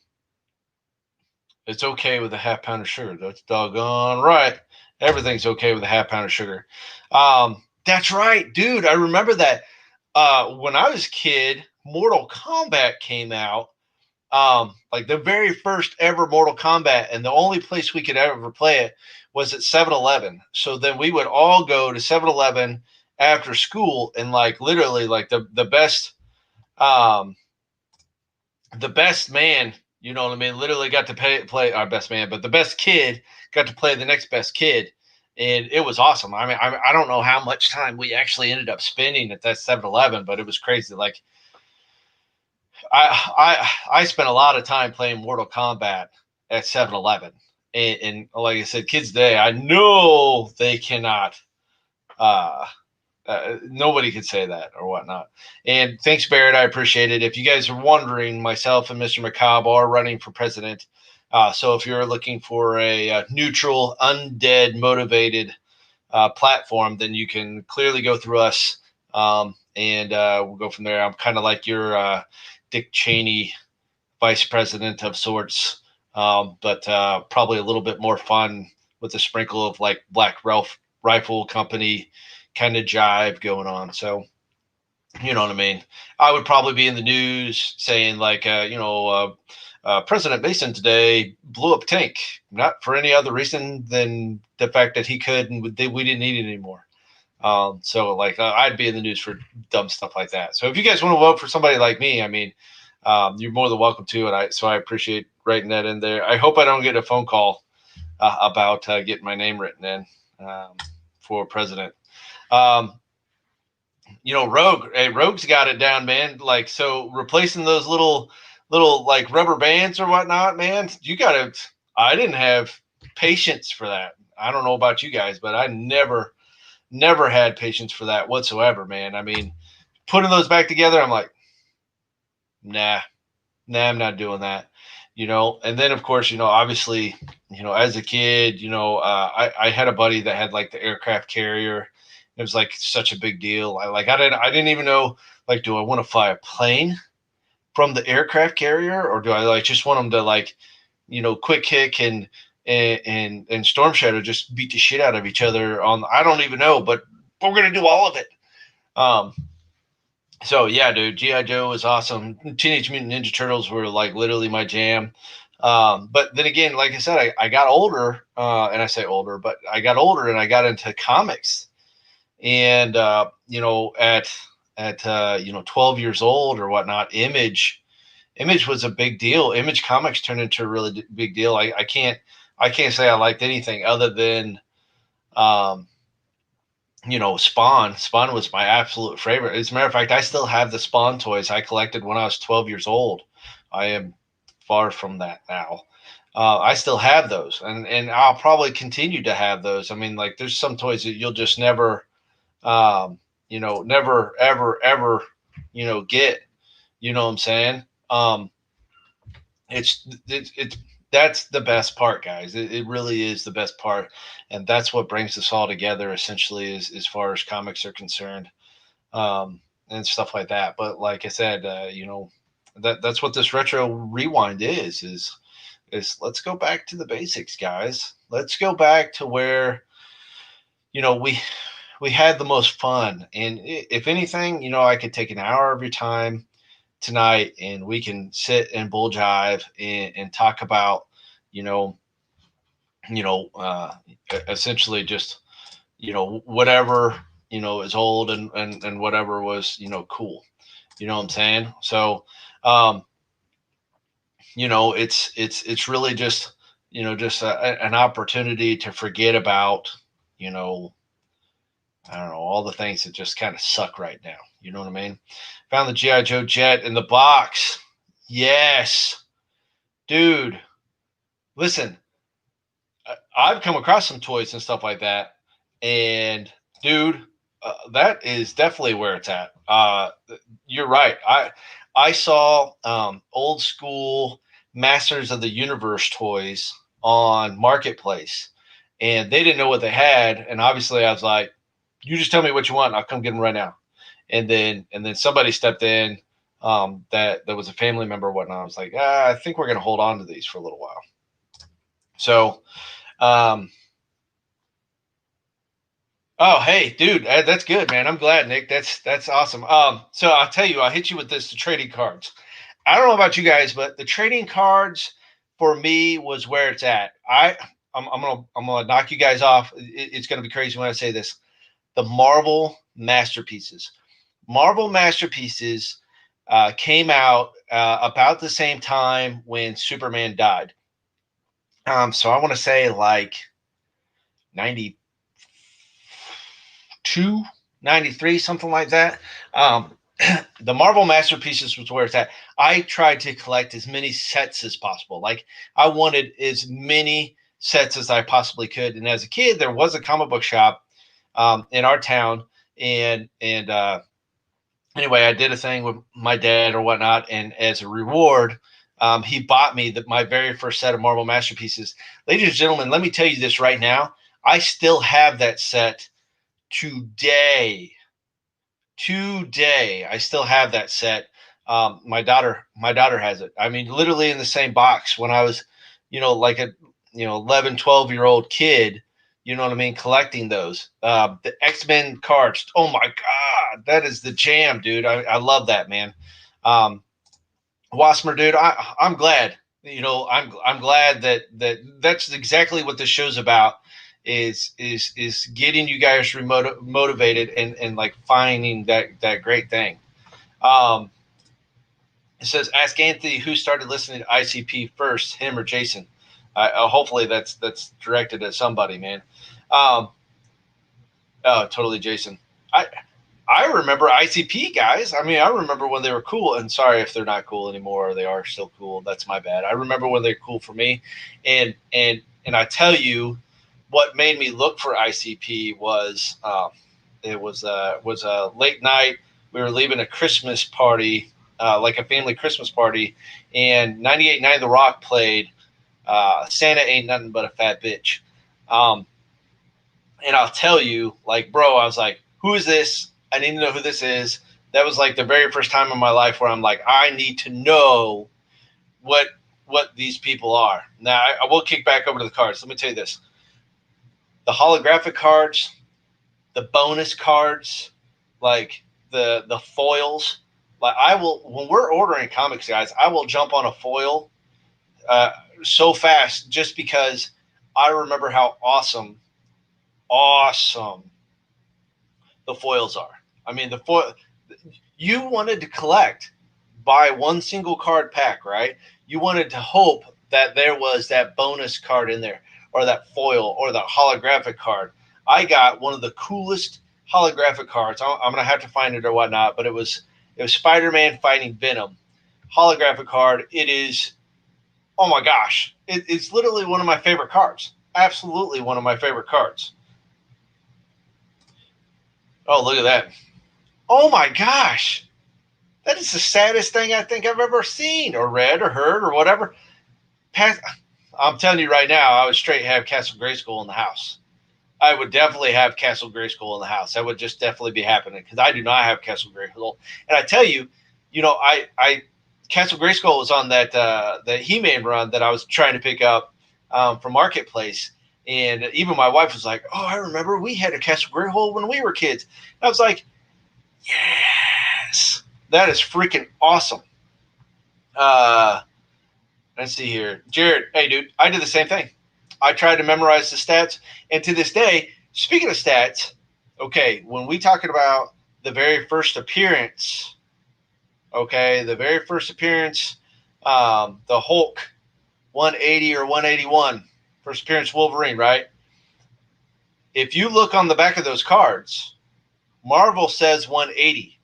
it's okay with a half pound of sugar. That's doggone right. Everything's okay with a half pound of sugar. That's right, dude. I remember that when I was a kid, Mortal Kombat came out. Like the very first ever Mortal Kombat, and the only place we could ever play it was at 7-Eleven. So then we would all go to 7-Eleven after school, and like literally like um the best man, you know what I mean, literally got to play our best man, but the best kid got to play the next best kid. And it was awesome. I mean, I don't know how much time we actually ended up spending at that 7-Eleven, but it was crazy. Like, I spent a lot of time playing Mortal Kombat at 7-Eleven. And like I said, kids today, I know they cannot nobody could say that or whatnot. And thanks, Barrett. I appreciate it. If you guys are wondering, myself and Mr. McCobb are running for president. So if you're looking for a neutral, undead, motivated platform, then you can clearly go through us, and we'll go from there. I'm kind of like your Dick Cheney vice president of sorts, but probably a little bit more fun with a sprinkle of like Black Ralph Rifle Company kind of jive going on. So, you know what I mean? I would probably be in the news saying like, President Mason today blew up a tank, not for any other reason than the fact that he could, and we didn't need it anymore. So like I'd be in the news for dumb stuff like that. So if you guys want to vote for somebody like me, I mean, you're more than welcome to. And I appreciate writing that in there. I hope I don't get a phone call about getting my name written in for president. Rogue's got it down, man. Like, so replacing those little like rubber bands or whatnot, man, I didn't have patience for that. I don't know about you guys, but I never had patience for that whatsoever, man. I mean, putting those back together, I'm like, nah, I'm not doing that. And then of course, obviously, as a kid, I had a buddy that had like the aircraft carrier. It was like such a big deal. I didn't even know, like, do I want to fly a plane from the aircraft carrier, or do I like just want them to like, quick kick and Storm Shadow just beat the shit out of each other on, I don't even know, but we're gonna do all of it. So yeah, dude, GI Joe was awesome. Teenage Mutant Ninja Turtles were like literally my jam. But then again, like I said, I got older, and I say older, but I got older and I got into comics, and at 12 years old or whatnot, Image was a big deal. Image Comics turned into a really big deal. I can't say I liked anything other than um, Spawn. Spawn was my absolute favorite. As a matter of fact, I still have the Spawn toys I collected when I was 12 years old. I am far from that now. I still have those, and I'll probably continue to have those. I mean, like, there's some toys that you'll just never, never, ever, ever, get. You know what I'm saying? It's that's the best part, guys. It really is the best part, and that's what brings us all together. Essentially, as far as comics are concerned, and stuff like that. But like I said, that's what this retro rewind is let's go back to the basics, guys. Let's go back to where we had the most fun. And if anything, I could take an hour of your time tonight and we can sit and bull jive and talk about, you know, essentially just, whatever, is old and whatever was, cool. You know what I'm saying? So, um, it's really just, just an opportunity to forget about, you know, I don't know, all the things that just kind of suck right now. You know what I mean? Found the GI Joe jet in the box. Yes, dude. Listen, I've come across some toys and stuff like that, and dude, that is definitely where it's at. You're right. I saw old school Masters of the Universe toys on Marketplace, and they didn't know what they had, and obviously I was like, "You just tell me what you want, and I'll come get them right now." And then somebody stepped in, that was a family member or whatnot. I was like, I think we're gonna hold on to these for a little while. So, um, oh, hey, dude, that's good, man. I'm glad, Nick. That's awesome. So I'll tell you, I'll hit you with this: the trading cards. I don't know about you guys, but the trading cards for me was where it's at. I'm gonna knock you guys off. It's gonna be crazy when I say this. The Marvel masterpieces. Marvel masterpieces came out about the same time when Superman died. So I want to say like 92, 93, something like that. Um, the Marvel masterpieces was where it's at. I tried to collect as many sets as possible. Like, I wanted as many sets as I possibly could. And as a kid, there was a comic book shop in our town, and anyway, I did a thing with my dad or whatnot, and as a reward, he bought me my very first set of Marvel masterpieces. Ladies and gentlemen, let me tell you this right now: I still have that set today. Today, I still have that set. My daughter has it. I mean, literally in the same box when I was, like a 11, 12-year-old kid. You know what I mean? Collecting those. The X-Men cards. Oh my God, that is the jam, dude. I love that, man. Um, Wasmer, dude, I'm glad. I'm glad that's exactly what this show's about. Is getting you guys motivated and like finding that great thing. Um, it says, ask Anthony who started listening to ICP first, him or Jason. Hopefully that's directed at somebody, man. Um, oh, totally, Jason. I remember ICP, guys. I mean, I remember when they were cool. And sorry if they're not cool anymore, or they are still cool. That's my bad. I remember when they're cool for me, and I tell you, what made me look for ICP was it was a late night. We were leaving a Christmas party like a family Christmas party, and 98.9 The Rock played Santa Ain't Nothing But a Fat Bitch. And I'll tell you, like, bro, I was like, who is this? I need to know who this is. That was like the very first time in my life where I'm like, I need to know what these people are. Now, I will kick back over to the cards. Let me tell you this. The holographic cards, the bonus cards, like the foils. Like I will, when we're ordering comics, guys, I will jump on a foil so fast just because I remember how awesome the foils are. I mean, the foil. You wanted to collect buy one single card pack, right? You wanted to hope that there was that bonus card in there, or that foil, or the holographic card. I got one of the coolest holographic cards. I'm gonna have to find it or whatnot, but it was Spider-Man fighting Venom holographic card. It is, oh my gosh, it's literally one of my favorite cards. Absolutely one of my favorite cards. Oh, look at that. Oh my gosh. That is the saddest thing I think I've ever seen or read or heard or whatever. I'm telling you right now, I would straight have Castle Grayskull in the house. I would definitely have Castle Grayskull in the house. That would just definitely be happening because I do not have Castle Grayskull. And I tell you, I Castle Grayskull was on that He-Man run that I was trying to pick up from Marketplace. And even my wife was like, oh, I remember we had a Castle Grayskull when we were kids. And I was like, yes. That is freaking awesome. Let's see here. Jared, hey, dude, I did the same thing. I tried to memorize the stats. And to this day, speaking of stats, okay, when we talking about the very first appearance, the Hulk 180 or 181, first appearance Wolverine, right? If you look on the back of those cards, Marvel says 180.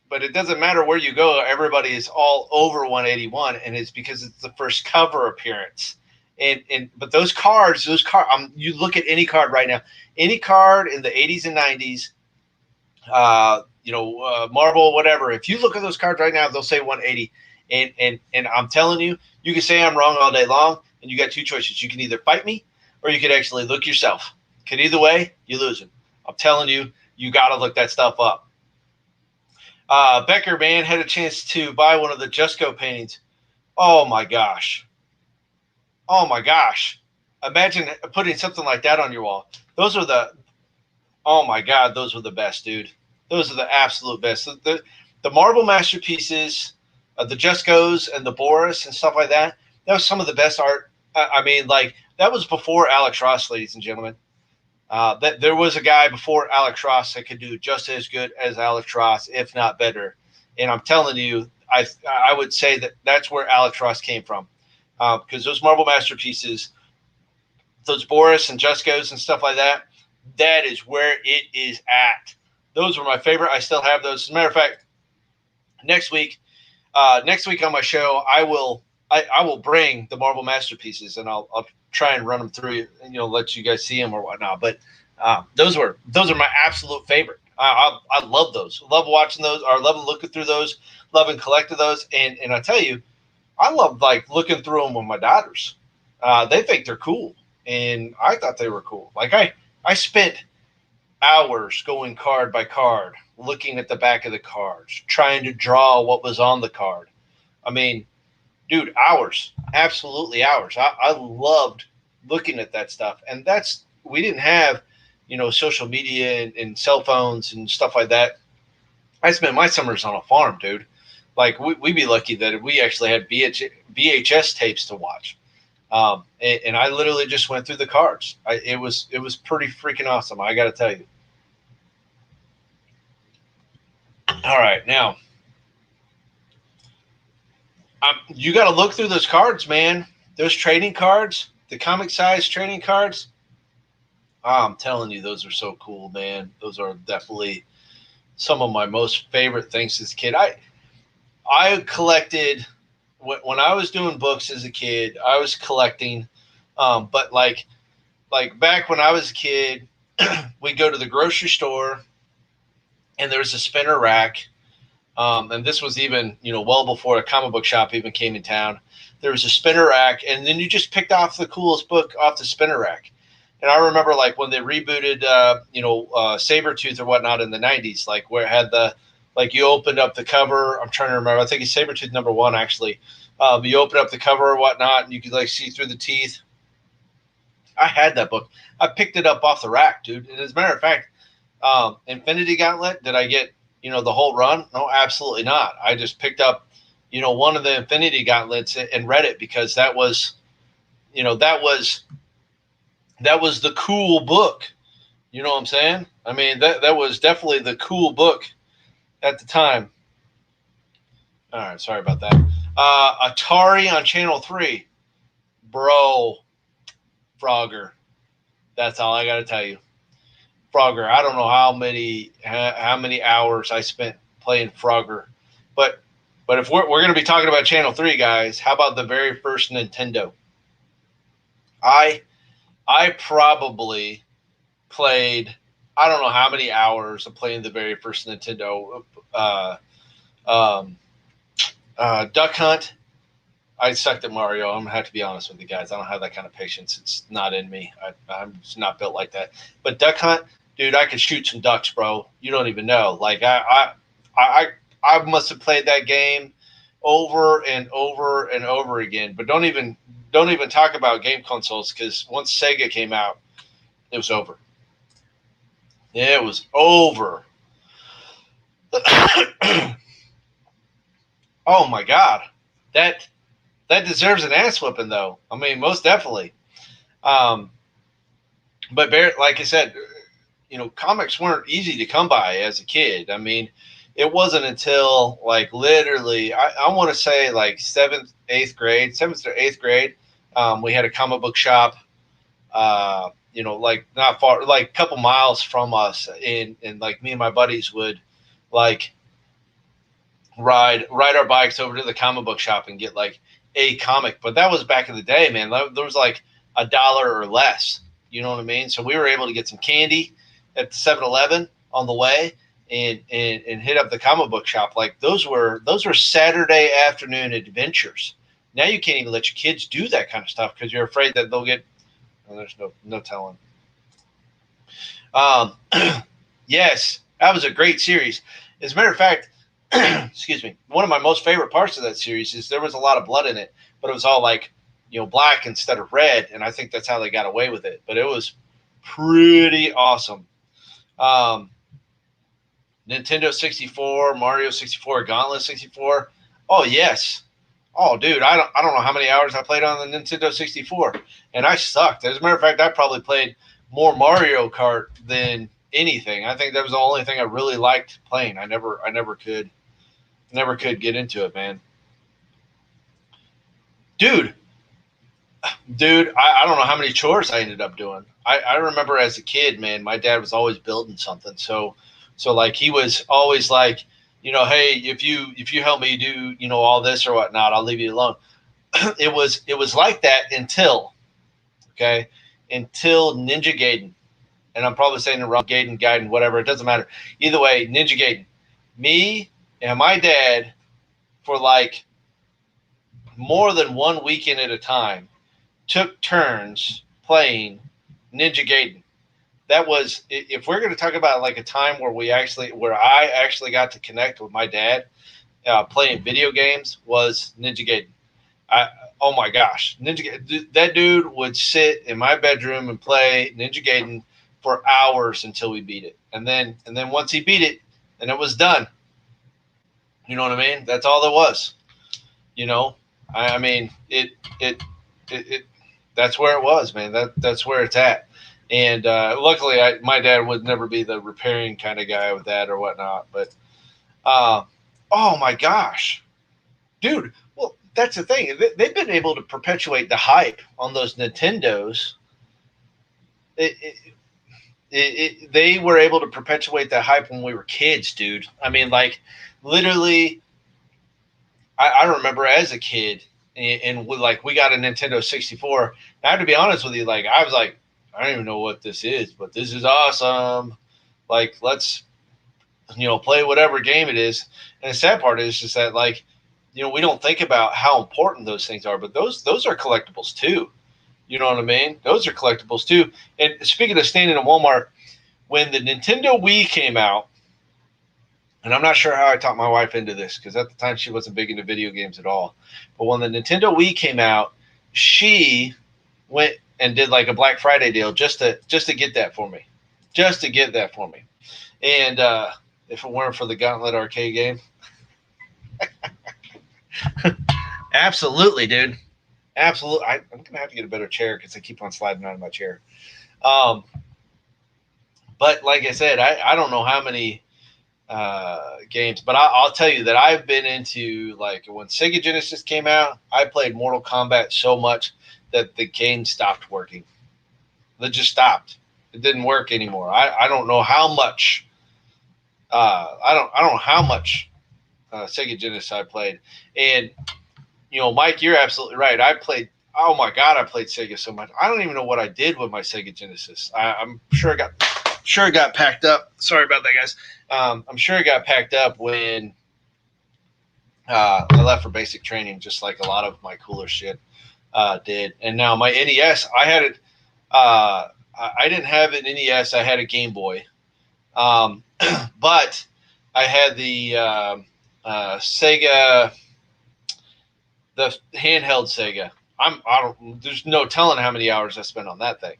But it doesn't matter where you go. Everybody is all over 181, and it's because it's the first cover appearance. But those cards, you look at any card right now, any card in the 80s and 90s, Marvel, whatever. If you look at those cards right now, they'll say 180. And I'm telling you, you can say I'm wrong all day long, and you got two choices. You can either fight me, or you could actually look yourself. Because either way, you're losing. I'm telling you, you got to look that stuff up. Becker, man, had a chance to buy one of the Just Go paintings. Oh, my gosh. Oh, my gosh. Imagine putting something like that on your wall. Oh, my God, those were the best, dude. Those are the absolute best. The Marvel masterpieces, the Just Goes and the Boris and stuff like that, that was some of the best art. I mean, like, that was before Alex Ross, ladies and gentlemen. That there was a guy before Alex Ross that could do just as good as Alex Ross, if not better. And I'm telling you, I would say that's where Alex Ross came from, because those Marvel masterpieces, those Boris and Just Goes and stuff like that, that is where it is at. Those were my favorite. I still have those. As a matter of fact, next week on my show, I will bring the Marvel masterpieces, and I'll try and run them through, and let you guys see them or whatnot. But those are my absolute favorite. I love those. Love watching those, or love looking through those. Loving collecting those, and I tell you, I love like looking through them with my daughters. They think they're cool, and I thought they were cool. Like I spent hours going card by card, looking at the back of the cards, trying to draw what was on the card. I mean, dude, hours, absolutely hours. I loved looking at that stuff. And we didn't have, social media and cell phones and stuff like that. I spent my summers on a farm, dude. Like we'd be lucky that we actually had VHS tapes to watch. And I literally just went through the cards. It was pretty freaking awesome. I got to tell you. All right, now you got to look through those cards, man. Those trading cards, the comic size trading cards. I'm telling you, those are so cool, man. Those are definitely some of my most favorite things as a kid. I collected when I was doing books as a kid. I was collecting, but like back when I was a kid, we'd go to the grocery store, and there was a spinner rack, And this was even, well before a comic book shop even came in town. There was a spinner rack, and then you just picked off the coolest book off the spinner rack. And I remember like when they rebooted, Sabretooth or whatnot in the 90s, like where it had like you opened up the cover. I'm trying to remember. I think it's Sabretooth #1, actually. You open up the cover or whatnot, and you could like see through the teeth. I had that book. I picked it up off the rack, dude. And as a matter of fact, Infinity Gauntlet, did I get, the whole run? No, absolutely not. I just picked up, one of the Infinity Gauntlets and read it because that was, that was the cool book. You know what I'm saying? I mean, that was definitely the cool book at the time. All right, sorry about that. Atari on Channel 3. Bro, Frogger. That's all I got to tell you. Frogger. I don't know how many hours I spent playing Frogger. But if we're going to be talking about Channel 3, guys, how about the very first Nintendo? I probably played, I don't know how many hours of playing the very first Nintendo. Duck Hunt. I sucked at Mario. I'm gonna have to be honest with you guys. I don't have that kind of patience. It's not in me. I'm just not built like that. But Duck Hunt, dude, I could shoot some ducks, bro. You don't even know. Like I must have played that game over and over and over again. But don't even talk about game consoles, because once Sega came out, it was over. It was over. Oh my God, that deserves an ass whipping, though. I mean, most definitely. But like I said, comics weren't easy to come by as a kid. I mean, it wasn't until like literally, I want to say like seventh or eighth grade, we had a comic book shop. Like not far, like a couple miles from us, and like me and my buddies would like ride our bikes over to the comic book shop and get like a comic. But that was back in the day, man. There was like $1 or less. You know what I mean? So we were able to get some candy at the 7-Eleven on the way and hit up the comic book shop. Like those were Saturday afternoon adventures. Now you can't even let your kids do that kind of stuff because you're afraid that they'll get. Well, there's no telling. Yes, that was a great series. As a matter of fact, excuse me, one of my most favorite parts of that series is there was a lot of blood in it, but it was all like, black instead of red, and I think that's how they got away with it. But it was pretty awesome. Nintendo 64, Mario 64, Gauntlet 64. Oh yes. Oh dude, I don't know how many hours I played on the Nintendo 64, and I sucked. As a matter of fact, I probably played more Mario Kart than anything. I think that was the only thing I really liked playing. I never could get into it, man. Dude, I don't know how many chores I ended up doing. I remember as a kid, man, my dad was always building something. So like he was always like, hey, if you help me do, all this or whatnot, I'll leave you alone. It was like that until Ninja Gaiden. And I'm probably saying it wrong, Gaiden, whatever. It doesn't matter. Either way, Ninja Gaiden. Me and my dad, for like more than 1 weekend at a time, took turns playing Ninja Gaiden. That was, if we're going to talk about like a time where I actually got to connect with my dad playing video games, was Ninja Gaiden. Oh my gosh, that dude would sit in my bedroom and play Ninja Gaiden for hours until we beat it, and then once he beat it, then it was done. You know what I mean? That's all there was. I mean it. That's where it was, man. That's where it's at. And luckily, my dad would never be the repairing kind of guy with that or whatnot. But oh my gosh, dude. Well, that's the thing. They've been able to perpetuate the hype on those Nintendos. They were able to perpetuate that hype when we were kids, dude. I mean, like literally, I remember as a kid, and we got a Nintendo 64. Now, to be honest with you, like I was like, I don't even know what this is, but this is awesome. Like, let's play whatever game it is. And the sad part is just that, like, we don't think about how important those things are, but those are collectibles too. You know what I mean? Those are collectibles too. And speaking of standing in Walmart, when the Nintendo Wii came out, and I'm not sure how I talked my wife into this because at the time she wasn't big into video games at all. But when the Nintendo Wii came out, she went and did like a Black Friday deal just to get that for me, And if it weren't for the Gauntlet arcade game, absolutely, dude, absolutely. I'm gonna have to get a better chair because I keep on sliding out of my chair. But like I said, I don't know how many games, but I'll tell you that I've been into, like, when Sega Genesis came out, I played Mortal Kombat so much that the game stopped working. It just stopped. It didn't work anymore. I don't know how much. I don't know how much Sega Genesis I played, and Mike, you're absolutely right. I played. Oh my God, I played Sega so much. I don't even know what I did with my Sega Genesis. I'm sure it got packed up. Sorry about that, guys. I'm sure it got packed up when I left for basic training, just like a lot of my cooler shit did. And now my NES, I had it. I didn't have an NES. I had a Game Boy, but I had the Sega, the handheld Sega. There's no telling how many hours I spent on that thing.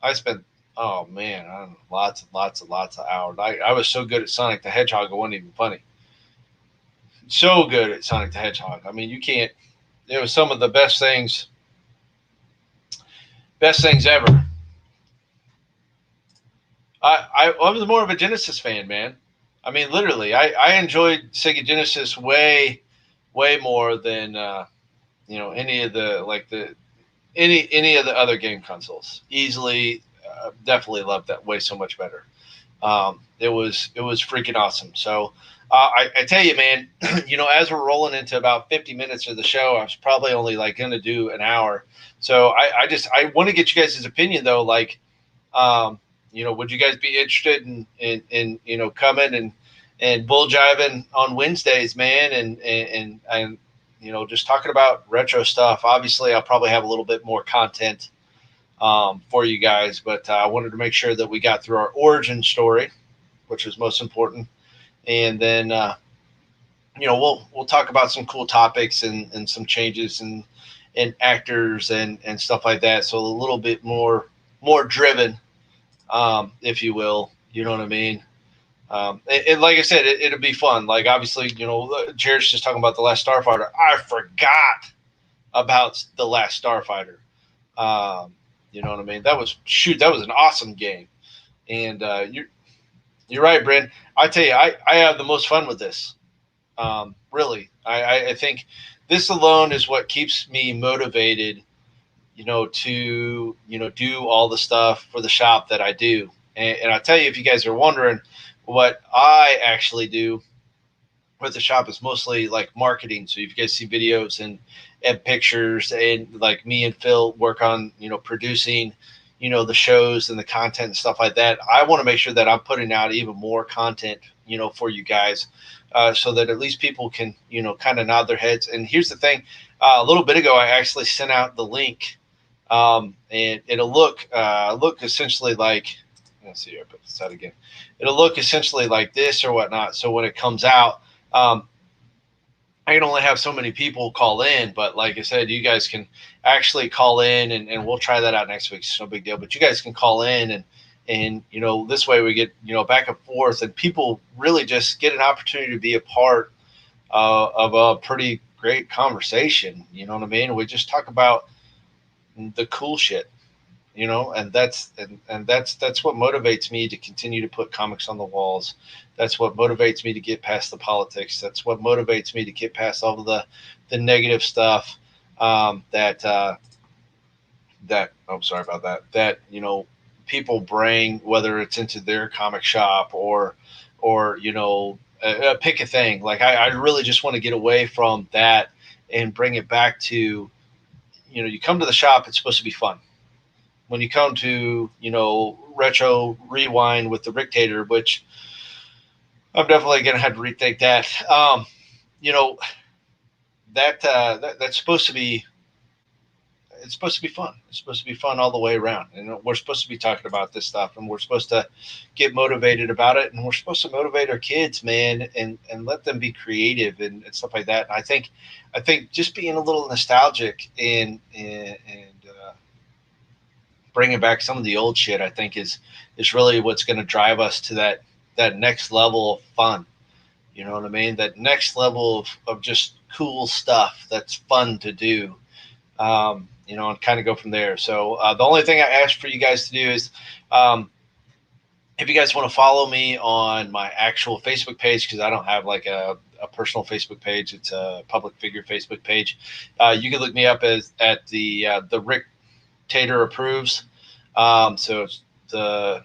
I spent, oh man, I don't know, lots of hours. I was so good at Sonic the Hedgehog, it wasn't even funny. So good at Sonic the Hedgehog. I mean, you can't. It was some of the best things ever. I was more of a Genesis fan, man. I mean, literally, I enjoyed Sega Genesis way more than any of the any of the other game consoles. Easily, definitely loved that way so much better. It was freaking awesome. So I tell you, man, as we're rolling into about 50 minutes of the show, I was probably only like going to do an hour. So I want to get you guys' opinion though. Like, would you guys be interested in coming and bull jiving on Wednesdays, man, and just talking about retro stuff. Obviously, I'll probably have a little bit more content for you guys, but I wanted to make sure that we got through our origin story, which is most important, and then we'll talk about some cool topics and some changes and actors and stuff like that. So a little bit more driven, if you will. You know what I mean? And like I said, it'll be fun. Like, obviously, Jared's just talking about The Last Starfighter. I forgot about The Last Starfighter. You know what I mean? That was an awesome game. And you're right, Bryn. I tell you, I have the most fun with this. Really, I think this alone is what keeps me motivated, to do all the stuff for the shop that I do. And I tell you, if you guys are wondering, what I actually do with the shop is mostly like marketing. So if you guys see videos and pictures, and like me and Phil work on, producing, the shows and the content and stuff like that, I want to make sure that I'm putting out even more content, for you guys, so that at least people can, kind of nod their heads. And here's the thing, a little bit ago, I actually sent out the link, and it'll look essentially like, let's see here, put this out again. It'll look essentially like this or whatnot. So when it comes out, I can only have so many people call in, but like I said, you guys can actually call in, and we'll try that out next week. It's no big deal, but you guys can call in, and this way we get, back and forth, and people really just get an opportunity to be a part of a pretty great conversation. You know what I mean? We just talk about the cool shit. And that's what motivates me to continue to put comics on the walls. That's what motivates me to get past the politics. That's what motivates me to get past all of the negative stuff that I'm sorry about that. That people bring, whether it's into their comic shop or pick a thing. Like I really just want to get away from that and bring it back to, you come to the shop, it's supposed to be fun. When you come to, Retro Rewind with the Ricktator, which I'm definitely gonna have to rethink that. You know that's supposed to be, it's supposed to be fun. It's supposed to be fun all the way around. And we're supposed to be talking about this stuff, and we're supposed to get motivated about it, and we're supposed to motivate our kids, man, and let them be creative and stuff like that. And I think just being a little nostalgic and bringing back some of the old shit, I think is really what's going to drive us to that next level of fun. You know what I mean? That next level of just cool stuff that's fun to do, and kind of go from there. So the only thing I ask for you guys to do is, um, if you guys want to follow me on my actual Facebook page, because I don't have like a personal Facebook page, it's a public figure Facebook page. You can look me up as at the Ricktator approves. So it's the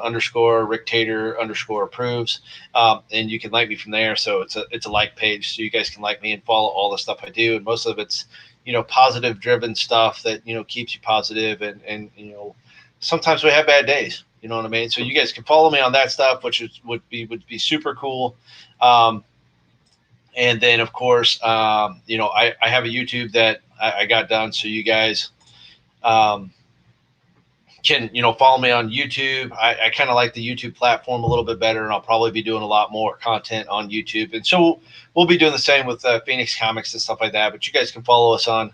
underscore Ricktator underscore approves, and you can like me from there. So it's a like page, so you guys can like me and follow all the stuff I do, and most of it's positive driven stuff that keeps you positive, and sometimes we have bad days. You know what I mean? So you guys can follow me on that stuff, which would be super cool. Um, and then of course, I have a YouTube that I got done, so you guys. Um, can follow me on YouTube. I kind of like the YouTube platform a little bit better, and I'll probably be doing a lot more content on YouTube. And so we'll be doing the same with Fenix Comix and stuff like that. But you guys can follow us on,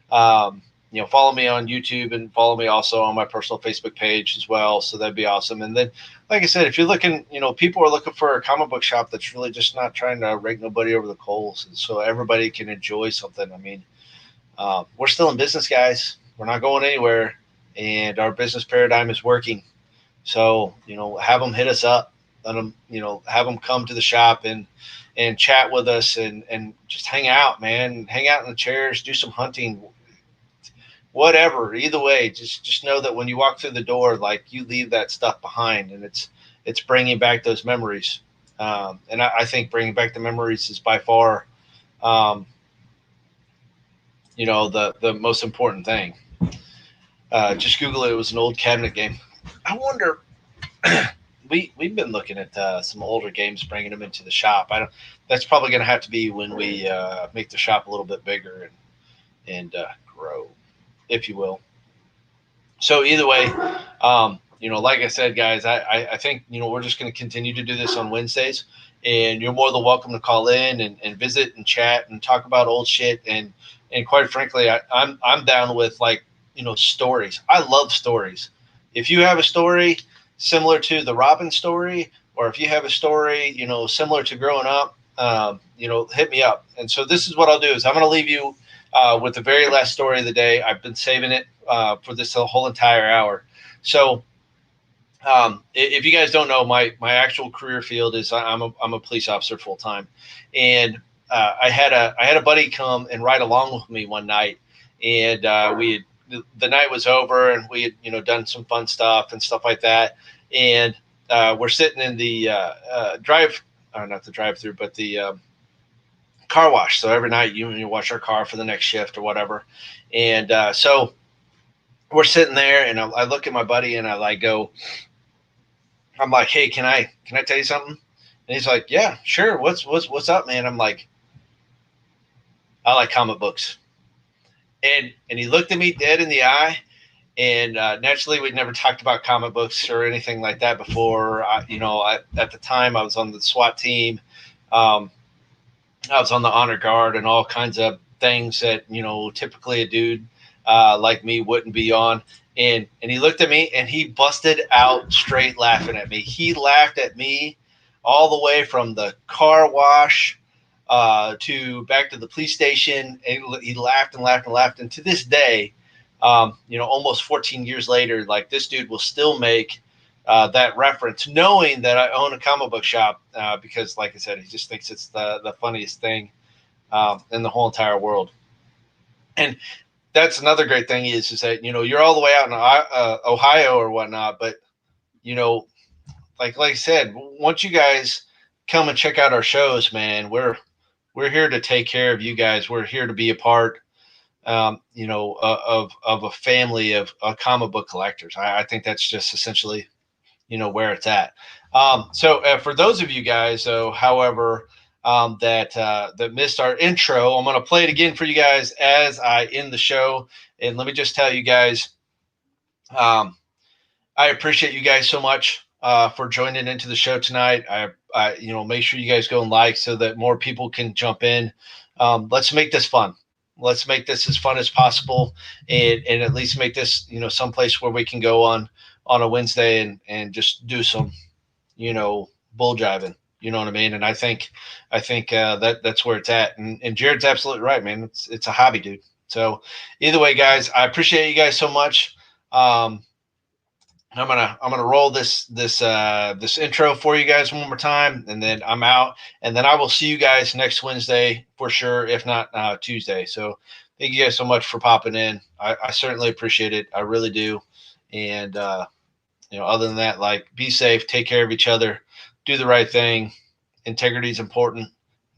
follow me on YouTube, and follow me also on my personal Facebook page as well. So that'd be awesome. And then, like I said, if you're looking, people are looking for a comic book shop that's really just not trying to rake nobody over the coals, and so everybody can enjoy something. I mean, we're still in business, guys. We're not going anywhere, and our business paradigm is working. So, have them hit us up, let them, have them come to the shop and chat with us, and just hang out, man. Hang out in the chairs, do some hunting, whatever. Either way, just know that when you walk through the door, like, you leave that stuff behind, and it's bringing back those memories. And I think bringing back the memories is by far, the most important thing. Just Google it. It was an old cabinet game. I wonder. We've been looking at some older games, bringing them into the shop. I don't. That's probably going to have to be when we make the shop a little bit bigger and grow, if you will. So either way, like I said, guys, I think we're just going to continue to do this on Wednesdays, and you're more than welcome to call in and visit and chat and talk about old shit. And quite frankly, I'm down with, like, stories. I love stories. If you have a story similar to the Robin story, or if you have a story, similar to growing up, hit me up. And so this is what I'll do is I'm going to leave you with the very last story of the day. I've been saving it for this whole entire hour. So if you guys don't know, my actual career field is I'm a police officer full time, and I had a buddy come and ride along with me one night, and the night was over, and we had done some fun stuff and stuff like that, and we're sitting in the not the drive through, but the car wash. So every night you wash our car for the next shift or whatever, and so we're sitting there, and I look at my buddy, and I'm like, hey, can I tell you something? And he's like, yeah, sure. What's up, man? I'm like, I like comic books. And he looked at me dead in the eye, and naturally we'd never talked about comic books or anything like that before. At the time I was on the SWAT team. I was on the honor guard and all kinds of things that, typically a dude like me wouldn't be on. And he looked at me, and he busted out straight laughing at me. He laughed at me all the way from the car wash to back to the police station. And he laughed and laughed and laughed. And to this day, almost 14 years later, like, this dude will still make that reference, knowing that I own a comic book shop, because, like I said, he just thinks it's the funniest thing in the whole entire world. And that's another great thing is that, you're all the way out in Ohio or whatnot, but, like I said, once you guys come and check out our shows, man, we're here to take care of you guys. We're here to be a part, of a family of comic book collectors. I think that's just essentially, where it's at. So for those of you guys, though, however, that missed our intro, I'm going to play it again for you guys as I end the show. And let me just tell you guys, I appreciate you guys so much for joining into the show tonight. Make sure you guys go and like so that more people can jump in. Let's make this fun. Let's make this as fun as possible, and at least make this, someplace where we can go on a Wednesday and just do some, bull jiving. You know what I mean? And I think that's where it's at. And Jared's absolutely right, man. It's a hobby, dude. So either way, guys, I appreciate you guys so much. I'm gonna roll this intro for you guys one more time, and then I'm out. And then I will see you guys next Wednesday for sure, if not Tuesday. So thank you guys so much for popping in. I certainly appreciate it. I really do. And other than that, like, be safe, take care of each other, do the right thing. Integrity is important.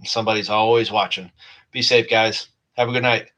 Somebody's always watching. Be safe, guys. Have a good night.